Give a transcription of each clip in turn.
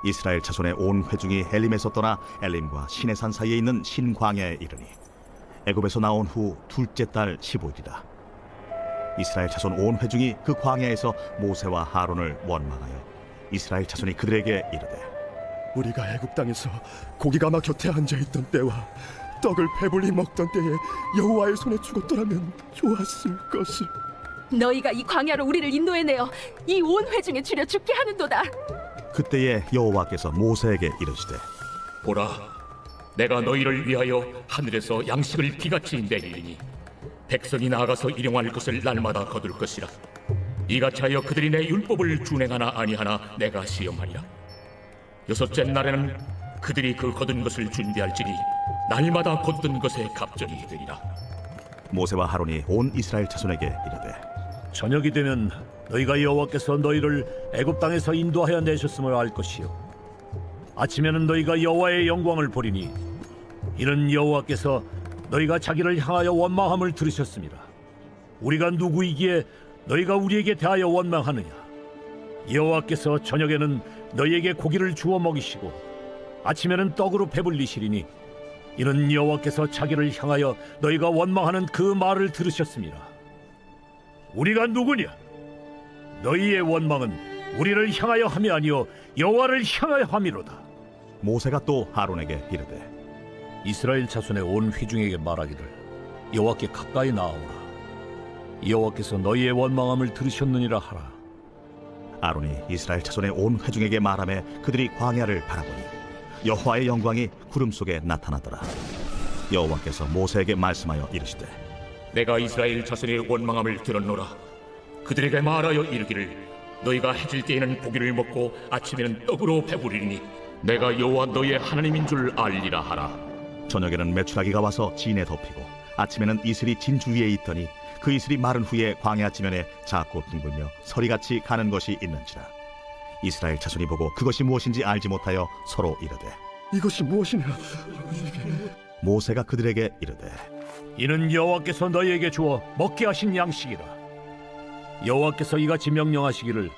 이스라엘 자손의 온 회중이 엘림에서 떠나 엘림과 시내산 사이에 있는 신광야에 이르니 애굽에서 나온 후 둘째 달 15일이라. 이스라엘 자손 온 회중이 그 광야에서 모세와 하론을 원망하여 이스라엘 자손이 그들에게 이르되, 우리가 애굽 땅에서 고기가 막 곁에 앉아있던 때와 떡을 배불리 먹던 때에 여호와의 손에 죽었더라면 좋았을 것을. 너희가 이 광야로 우리를 인도해내어 이 온 회중에 줄여 죽게 하는도다. 그때에 여호와께서 모세에게 이르시되, 보라, 내가 너희를 위하여 하늘에서 양식을 비같이 내리니 백성이 나아가서 일용할 것을 날마다 거둘 것이라. 이같이 하여 그들이 내 율법을 준행하나 아니하나 내가 시험하리라. 여섯째 날에는 그들이 그 거둔 것을 준비할지니 날마다 거둔 것에 갑절이 되리라. 모세와 하론이 온 이스라엘 자손에게 이르되, 저녁이 되면 너희가 여호와께서 너희를 애굽 땅에서 인도하여 내셨음을 알 것이요, 아침에는 너희가 여호와의 영광을 보리니 이는 여호와께서 너희가 자기를 향하여 원망함을 들으셨습니다. 우리가 누구이기에 너희가 우리에게 대하여 원망하느냐? 여호와께서 저녁에는 너희에게 고기를 주어 먹이시고 아침에는 떡으로 배불리시리니 이는 여호와께서 자기를 향하여 너희가 원망하는 그 말을 들으셨습니다. 우리가 누구냐? 너희의 원망은 우리를 향하여 함이 아니요 여호와를 향하여 함이로다. 모세가 또 하론에게 이르되, 이스라엘 자손의 온 회중에게 말하기를 여호와께 가까이 나아오라. 여호와께서 너희의 원망함을 들으셨느니라 하라. 아론이 이스라엘 자손의 온 회중에게 말하며 그들이 광야를 바라보니 여호와의 영광이 구름 속에 나타나더라. 여호와께서 모세에게 말씀하여 이르시되, 내가 이스라엘 자손의 원망함을 들었노라. 그들에게 말하여 이르기를 너희가 해질 때에는 고기를 먹고 아침에는 떡으로 배부리니 내가 여호와 너희의 하나님인 줄 알리라 하라. 저녁에는 메추라기가 와서 진에 덮이고 아침에는 이슬이 진주 위에 있더니 그 이슬이 마른 후에 광야 지면에 작고 둥글며 서리같이 가는 것이 있는지라. 이스라엘 자손이 보고 그것이 무엇인지 알지 못하여 서로 이르되, 이것이 무엇이냐? 모세가 그들에게 이르되, 이는 여호와께서 너희에게 주어 먹게 하신 양식이라. 여호와께서 이같이 명령하시기를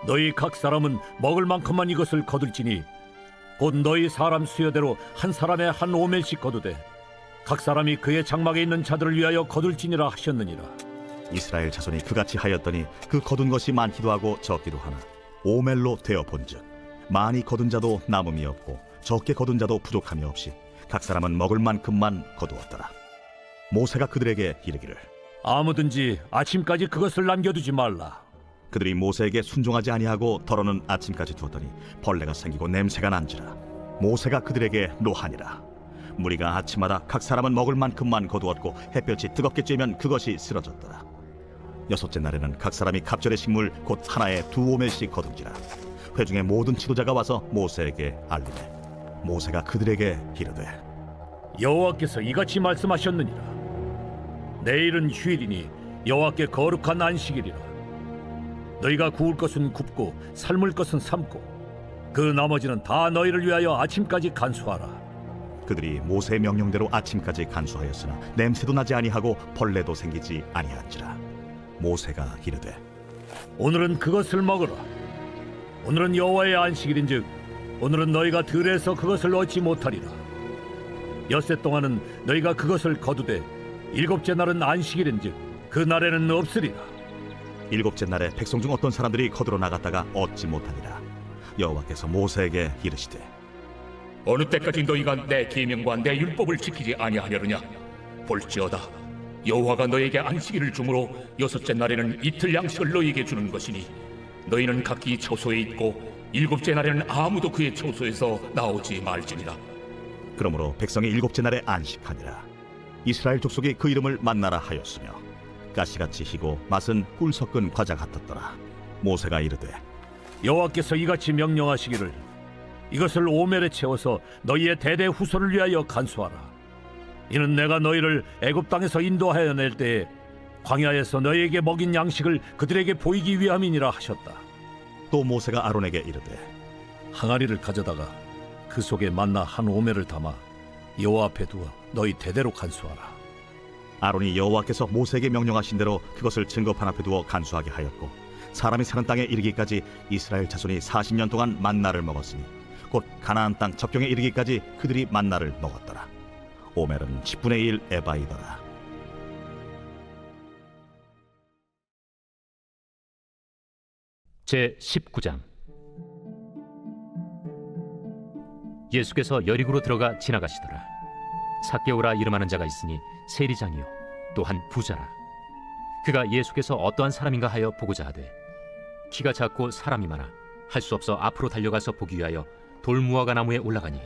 너희 각 사람은 먹을 만큼만 이것을 거둘지니 곧 너희 사람 수여대로 한 사람에 한 오멜씩 거두되 각 사람이 그의 장막에 있는 자들을 위하여 거둘지니라 하셨느니라. 이스라엘 자손이 그같이 하였더니 그 거둔 것이 많기도 하고 적기도 하나 오멜로 되어 본즉 많이 거둔 자도 남음이 없고 적게 거둔 자도 부족함이 없이 각 사람은 먹을 만큼만 거두었더라. 모세가 그들에게 이르기를, 아무든지 아침까지 그것을 남겨두지 말라. 그들이 모세에게 순종하지 아니하고 덜어는 아침까지 두었더니 벌레가 생기고 냄새가 난지라. 모세가 그들에게 노하니라. 무리가 아침마다 각 사람은 먹을 만큼만 거두었고 햇볕이 뜨겁게 쬐면 그것이 쓰러졌더라. 여섯째 날에는 각 사람이 갑절의 식물 곧 하나에 2오멜씩 거둔지라. 회중의 모든 지도자가 와서 모세에게 알리되 모세가 그들에게 이르되, 여호와께서 이같이 말씀하셨느니라. 내일은 휴일이니 여호와께 거룩한 안식일이라. 너희가 구울 것은 굽고 삶을 것은 삶고 그 나머지는 다 너희를 위하여 아침까지 간수하라. 그들이 모세의 명령대로 아침까지 간수하였으나 냄새도 나지 아니하고 벌레도 생기지 아니한지라. 모세가 이르되, 오늘은 그것을 먹으라. 오늘은 여호와의 안식일인즉 오늘은 너희가 들에서 그것을 얻지 못하리라. 엿새 동안은 너희가 그것을 거두되 일곱째 날은 안식일인즉 그 날에는 없으리라. 일곱째 날에 백성 중 어떤 사람들이 거두러 나갔다가 얻지 못하니라. 여호와께서 모세에게 이르시되, 어느 때까지 너희가 내 계명과 내 율법을 지키지 아니하려느냐? 볼지어다, 여호와가 너에게 안식일을 주므로 여섯째 날에는 이틀 양식을 너희에게 주는 것이니 너희는 각기 처소에 있고 일곱째 날에는 아무도 그의 처소에서 나오지 말지니라. 그러므로 백성이 일곱째 날에 안식하니라. 이스라엘 족속이 그 이름을 만나라 하였으며 가시같이 희고 맛은 꿀 섞은 과자 같았더라. 모세가 이르되, 여호와께서 이같이 명령하시기를 이것을 오멜에 채워서 너희의 대대 후손을 위하여 간수하라. 이는 내가 너희를 애굽 땅에서 인도하여 낼 때에 광야에서 너희에게 먹인 양식을 그들에게 보이기 위함이니라 하셨다. 또 모세가 아론에게 이르되, 항아리를 가져다가 그 속에 만나 한 오멜을 담아 여호와 앞에 두어 너희 대대로 간수하라. 아론이 여호와께서 모세에게 명령하신 대로 그것을 증거판 앞에 두어 간수하게 하였고 사람이 사는 땅에 이르기까지 이스라엘 자손이 40년 동안 만나를 먹었으니 곧 가나안 땅 접경에 이르기까지 그들이 만나를 먹었더라. 오멜은 10분의 1 에바이더라. 제 19장. 예수께서 여리고로 들어가 지나가시더라. 삭개오라 이름하는 자가 있으니 세리장이요 또한 부자라. 그가 예수께서 어떠한 사람인가 하여 보고자 하되 키가 작고 사람이 많아 할 수 없어 앞으로 달려가서 보기 위하여 돌무화과 나무에 올라가니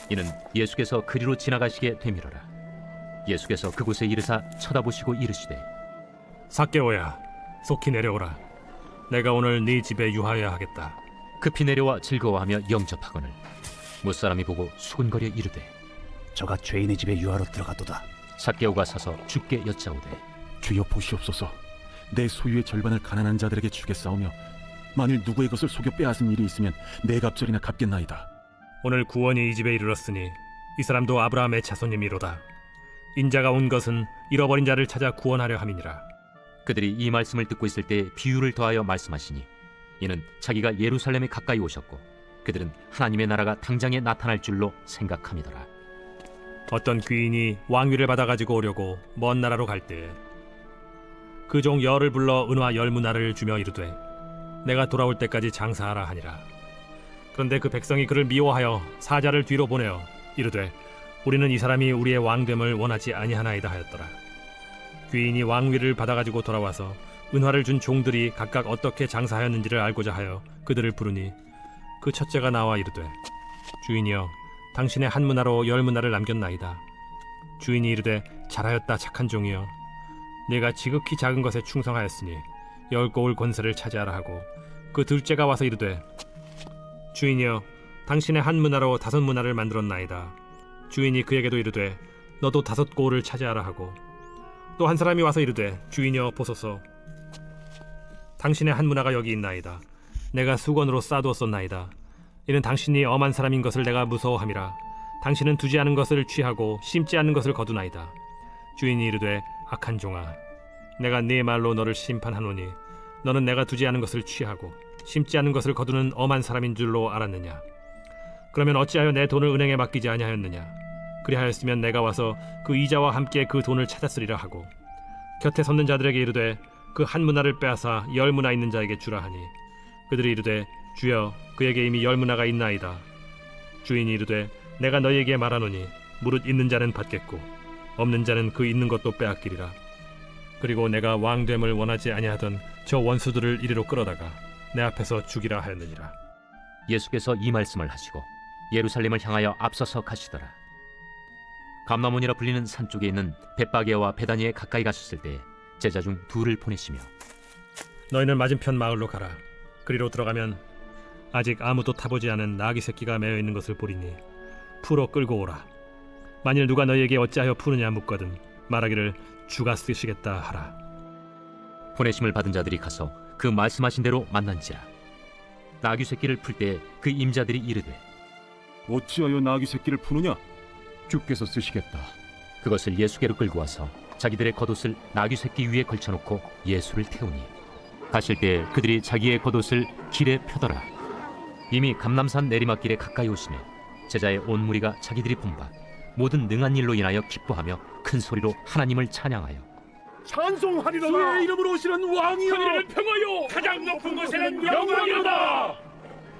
이는 예수께서 그리로 지나가시게 되밀어라. 예수께서 그곳에 이르사 쳐다보시고 이르시되 삭개오야, 속히 내려오라. 내가 오늘 네 집에 유하여야 하겠다. 급히 내려와 즐거워하며 영접하거늘 무사람이 보고 수군거려 이르되 저가 죄인의 집에 유하러 들어갔도다. 삭개오가 서서 주께 여짜오되 주여 보시옵소서. 내 소유의 절반을 가난한 자들에게 주겠사오며 만일 누구의 것을 속여 빼앗은 일이 있으면 네 갑절이나 갚겠나이다. 오늘 구원이 이 집에 이르렀으니 이 사람도 아브라함의 자손님이로다. 인자가 온 것은 잃어버린 자를 찾아 구원하려 함이니라. 그들이 이 말씀을 듣고 있을 때 비유를 더하여 말씀하시니 이는 자기가 예루살렘에 가까이 오셨고 그들은 하나님의 나라가 당장에 나타날 줄로 생각함이더라. 어떤 귀인이 왕위를 받아가지고 오려고 먼 나라로 갈 때 그 종 열을 불러 은화 10문화를 주며 이르되 내가 돌아올 때까지 장사하라 하니라. 그런데 그 백성이 그를 미워하여 사자를 뒤로 보내어 이르되 우리는 이 사람이 우리의 왕됨을 원하지 아니하나이다 하였더라. 귀인이 왕위를 받아가지고 돌아와서 은화를 준 종들이 각각 어떻게 장사하였는지를 알고자 하여 그들을 부르니 그 첫째가 나와 이르되 주인이여 당신의 한 문화로 10문화를 남겼나이다. 주인이 이르되 잘하였다 착한 종이여 네가 지극히 작은 것에 충성하였으니 10고을 권세를 차지하라 하고 그 둘째가 와서 이르되 주인이여 당신의 한 문화로 5문화를 만들었나이다. 주인이 그에게도 이르되 너도 5고을을 차지하라 하고 또 한 사람이 와서 이르되 주인이여 보소서 당신의 한 문화가 여기 있나이다. 내가 수건으로 싸두었었나이다. 이는 당신이 엄한 사람인 것을 내가 무서워함이라. 당신은 두지 않은 것을 취하고 심지 않은 것을 거두나이다. 주인이 이르되 악한 종아 내가 네 말로 너를 심판하노니 너는 내가 두지 않은 것을 취하고 심지 않은 것을 거두는 엄한 사람인 줄로 알았느냐. 그러면 어찌하여 내 돈을 은행에 맡기지 아니하였느냐. 그리하였으면 내가 와서 그 이자와 함께 그 돈을 찾았으리라 하고 곁에 섰는 자들에게 이르되 그 한 문화를 빼앗아 10문화 있는 자에게 주라 하니 그들이 이르되 주여 그에게 이미 10문화가 있나이다. 주인이 이르되 내가 너희에게 말하노니 무릇 있는 자는 받겠고 없는 자는 그 있는 것도 빼앗기리라. 그리고 내가 왕됨을 원하지 아니하던 저 원수들을 이리로 끌어다가 내 앞에서 죽이라 하였느니라. 예수께서 이 말씀을 하시고 예루살렘을 향하여 앞서서 가시더라. 감나몬이라 불리는 산 쪽에 있는 벳바게와 베다니에 가까이 가셨을 때 제자 중 둘을 보내시며 너희는 맞은편 마을로 가라. 그리로 들어가면 아직 아무도 타보지 않은 나귀 새끼가 매어 있는 것을 보리니 풀어 끌고 오라. 만일 누가 너희에게 어찌하여 푸느냐 묻거든 말하기를 주가 쓰시겠다 하라. 보내심을 받은 자들이 가서 그 말씀하신 대로 만난지라. 나귀 새끼를 풀 때 그 임자들이 이르되 어찌하여 나귀 새끼를 푸느냐? 주께서 쓰시겠다. 그것을 예수께로 끌고 와서 자기들의 겉옷을 나귀 새끼 위에 걸쳐놓고 예수를 태우니 가실 때 그들이 자기의 겉옷을 길에 펴더라. 이미 감람산 내리막길에 가까이 오시며 제자의 온 무리가 자기들이 본 바 모든 능한 일로 인하여 기뻐하며 큰 소리로 하나님을 찬양하여 찬송하리로다. 주의 이름으로 오시는 왕이여 하늘을 평하여 가장 높은 곳에는 영광이로다.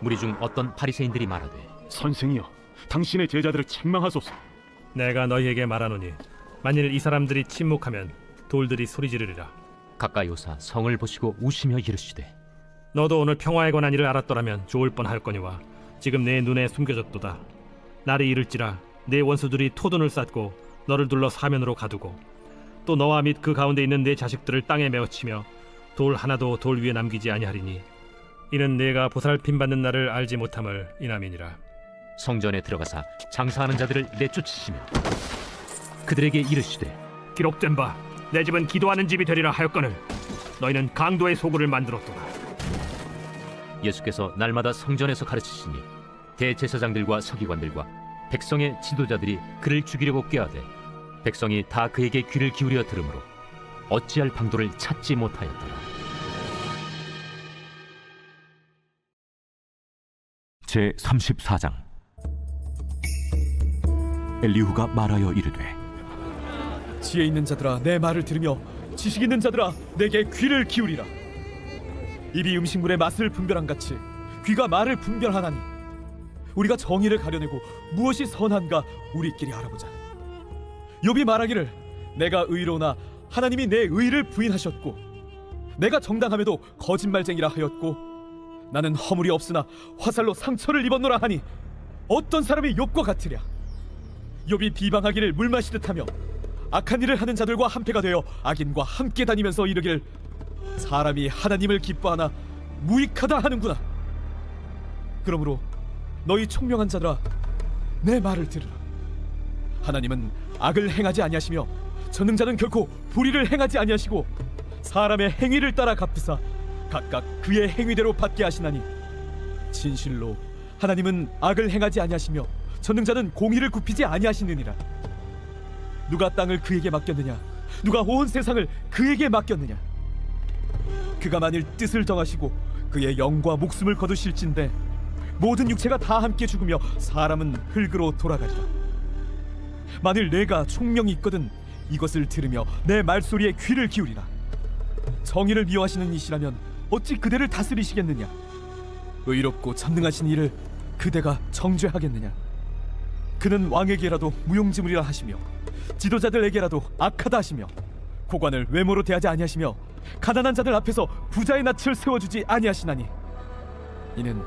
무리 중 어떤 바리새인들이 말하되 선생이여, 당신의 제자들을 책망하소서. 내가 너희에게 말하노니 만일 이 사람들이 침묵하면 돌들이 소리 지르리라. 가까이 오사 성을 보시고 우시며 이르시되 너도 오늘 평화에 관한 일을 알았더라면 좋을 뻔하였거니와 지금 내 눈에 숨겨졌도다. 날이 이를지라 내 원수들이 토둔을 쌓고 너를 둘러 사면으로 가두고 또 너와 및 그 가운데 있는 내 자식들을 땅에 메어치며 돌 하나도 돌 위에 남기지 아니하리니 이는 내가 보살핌 받는 날을 알지 못함을 인함이니라. 성전에 들어가사 장사하는 자들을 내쫓으시며 그들에게 이르시되 기록된 바 내 집은 기도하는 집이 되리라 하였거늘 너희는 강도의 소굴을 만들었도다. 예수께서 날마다 성전에서 가르치시니 대제사장들과 서기관들과 백성의 지도자들이 그를 죽이려고 꾀하되 백성이 다 그에게 귀를 기울여 들으므로 어찌할 방도를 찾지 못하였더라. 제 34장. 엘리후가 말하여 이르되 지혜 있는 자들아 내 말을 들으며 지식 있는 자들아 내게 귀를 기울이라. 입이 음식물의 맛을 분별한 같이 귀가 말을 분별하나니 우리가 정의를 가려내고 무엇이 선한가 우리끼리 알아보자. 욥이 말하기를 내가 의로우나 하나님이 내 의를 부인하셨고 내가 정당함에도 거짓말쟁이라 하였고 나는 허물이 없으나 화살로 상처를 입었노라 하니 어떤 사람이 욥과 같으랴. 욥이 비방하기를 물 마시듯 하며 악한 일을 하는 자들과 한패가 되어 악인과 함께 다니면서 이르기를 사람이 하나님을 기뻐하나 무익하다 하는구나. 그러므로 너희 총명한 자들아 내 말을 들으라. 하나님은 악을 행하지 아니하시며 전능자는 결코 불의를 행하지 아니하시고 사람의 행위를 따라 갚으사 각각 그의 행위대로 받게 하시나니 진실로 하나님은 악을 행하지 아니하시며 전능자는 공의를 굽히지 아니하시느니라. 누가 땅을 그에게 맡겼느냐? 누가 온 세상을 그에게 맡겼느냐? 그가 만일 뜻을 정하시고 그의 영과 목숨을 거두실진데 모든 육체가 다 함께 죽으며 사람은 흙으로 돌아가리라. 만일 내가 총명이 있거든 이것을 들으며 내 말소리에 귀를 기울이라. 정의를 미워하시는 이시라면 어찌 그대를 다스리시겠느냐? 의롭고 전능하신 이를 그대가 정죄하겠느냐? 그는 왕에게라도 무용지물이라 하시며 지도자들에게라도 악하다 하시며 고관을 외모로 대하지 아니하시며 가난한 자들 앞에서 부자의 낯을 세워주지 아니하시나니 이는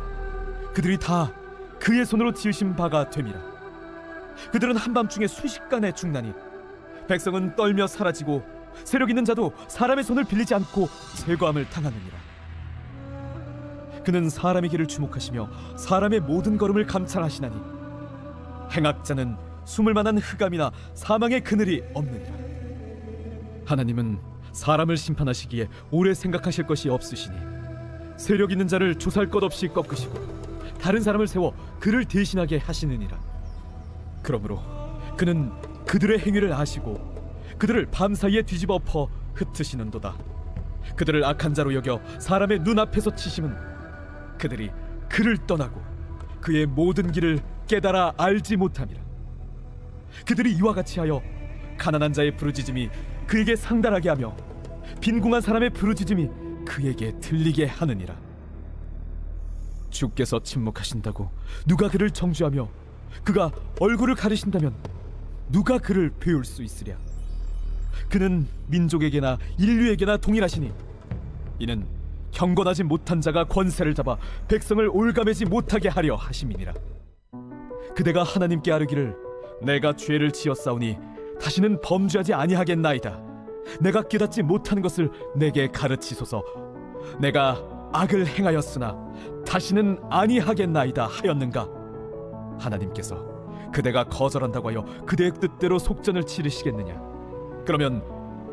그들이 다 그의 손으로 지으신 바가 됨이라. 그들은 한밤중에 순식간에 죽나니 백성은 떨며 사라지고 세력 있는 자도 사람의 손을 빌리지 않고 제거함을 당하느니라. 그는 사람의 길을 주목하시며 사람의 모든 걸음을 감찰하시나니 행악자는 숨을 만한 흑암이나 사망의 그늘이 없느니라. 하나님은 사람을 심판하시기에 오래 생각하실 것이 없으시니 세력 있는 자를 조살 것 없이 꺾으시고 다른 사람을 세워 그를 대신하게 하시느니라. 그러므로 그는 그들의 행위를 아시고 그들을 밤사이에 뒤집어 엎어 흩으시는도다. 그들을 악한 자로 여겨 사람의 눈앞에서 치심은 그들이 그를 떠나고 그의 모든 길을 깨달아 알지 못함이라. 그들이 이와 같이 하여 가난한 자의 부르짖음이 그에게 상달하게 하며 빈궁한 사람의 부르짖음이 그에게 들리게 하느니라. 주께서 침묵하신다고 누가 그를 정죄하며 그가 얼굴을 가리신다면 누가 그를 배울 수 있으랴. 그는 민족에게나 인류에게나 동일하시니 이는 경건하지 못한 자가 권세를 잡아 백성을 올가매지 못하게 하려 하심이니라. 그대가 하나님께 아뢰기를 내가 죄를 지었사오니 다시는 범죄하지 아니하겠나이다. 내가 깨닫지 못하는 것을 내게 가르치소서. 내가 악을 행하였으나 다시는 아니하겠나이다 하였는가? 하나님께서 그대가 거절한다고 하여 그대의 뜻대로 속전을 치르시겠느냐? 그러면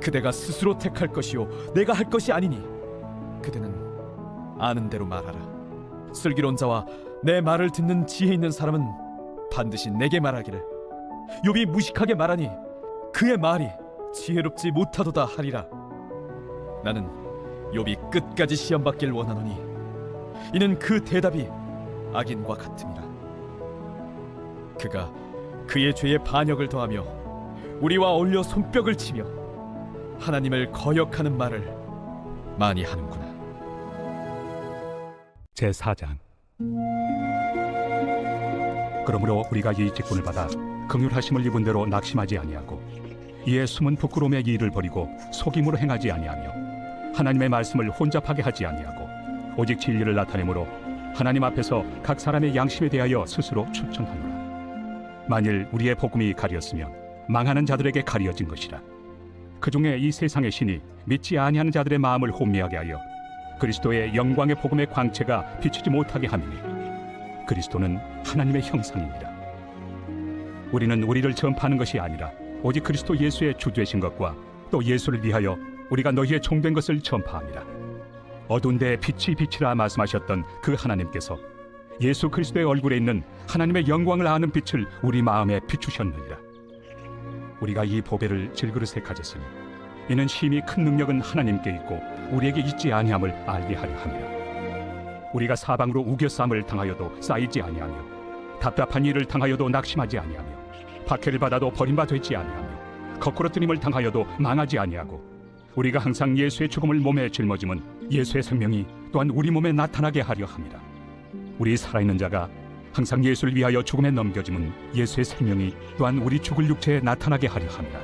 그대가 스스로 택할 것이요 내가 할 것이 아니니 그대는 아는 대로 말하라. 슬기로운 자와 내 말을 듣는 지혜 있는 사람은 반드시 내게 말하기를 욥이 무식하게 말하니 그의 말이 지혜롭지 못하도다 하리라. 나는 욥이 끝까지 시험받길 원하노니 이는 그 대답이 악인과 같음이라. 그가 그의 죄에 반역을 더하며 우리와 어울려 손뼉을 치며 하나님을 거역하는 말을 많이 하는구나. 제4장. 그러므로 우리가 이 직분을 받아 긍휼하심을 입은 대로 낙심하지 아니하고 이에 숨은 부끄러움의 일을 버리고 속임으로 행하지 아니하며 하나님의 말씀을 혼잡하게 하지 아니하고 오직 진리를 나타내므로 하나님 앞에서 각 사람의 양심에 대하여 스스로 추천하노라. 만일 우리의 복음이 가렸으면 망하는 자들에게 가려진 것이라. 그 중에 이 세상의 신이 믿지 아니하는 자들의 마음을 혼미하게 하여 그리스도의 영광의 복음의 광채가 비추지 못하게 함이니 그리스도는 하나님의 형상입니다. 우리는 우리를 전파하는 것이 아니라 오직 그리스도 예수의 주되신 것과 또 예수를 위하여 우리가 너희의 종된 것을 전파합니다. 어두운 데에 빛이 빛이라 말씀하셨던 그 하나님께서 예수 그리스도의 얼굴에 있는 하나님의 영광을 아는 빛을 우리 마음에 비추셨느니라. 우리가 이 보배를 질그릇에 가졌으니 이는 심히 큰 능력은 하나님께 있고 우리에게 있지 아니함을 알게 하려 함이라. 우리가 사방으로 우겨쌈을 당하여도 쌓이지 아니하며 답답한 일을 당하여도 낙심하지 아니하며 박해를 받아도 버림받지 아니하며 거꾸러뜨림을 당하여도 망하지 아니하고 우리가 항상 예수의 죽음을 몸에 짊어짐은 예수의 생명이 또한 우리 몸에 나타나게 하려 함이라. 우리 살아있는 자가 항상 예수를 위하여 죽음에 넘겨짐은 예수의 생명이 또한 우리 죽을 육체에 나타나게 하려 함이라.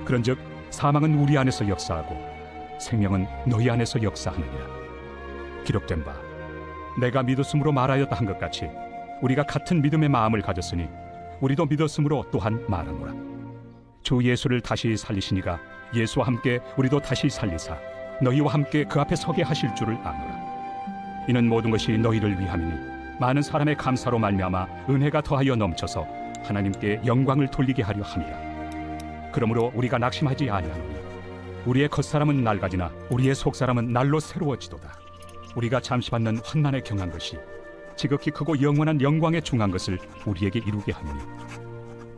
그런즉 사망은 우리 안에서 역사하고 생명은 너희 안에서 역사하느니라. 기록된 바 내가 믿었으므로 말하였다 한 것 같이 우리가 같은 믿음의 마음을 가졌으니 우리도 믿었으므로 또한 말하노라. 주 예수를 다시 살리시니가 예수와 함께 우리도 다시 살리사 너희와 함께 그 앞에 서게 하실 줄을 아노라. 이는 모든 것이 너희를 위함이니 많은 사람의 감사로 말미암아 은혜가 더하여 넘쳐서 하나님께 영광을 돌리게 하려 함이라. 그러므로 우리가 낙심하지 아니하노니 우리의 겉사람은 낡아지나 우리의 속사람은 날로 새로워지도다. 우리가 잠시 받는 환난에 경한 것이 지극히 크고 영원한 영광에 중한 것을 우리에게 이루게 하느니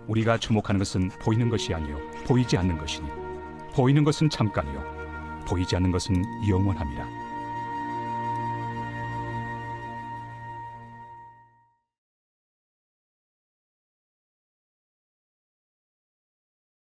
우리가 주목하는 것은 보이는 것이 아니요 보이지 않는 것이니 보이는 것은 잠깐이요 보이지 않는 것은 영원함이라.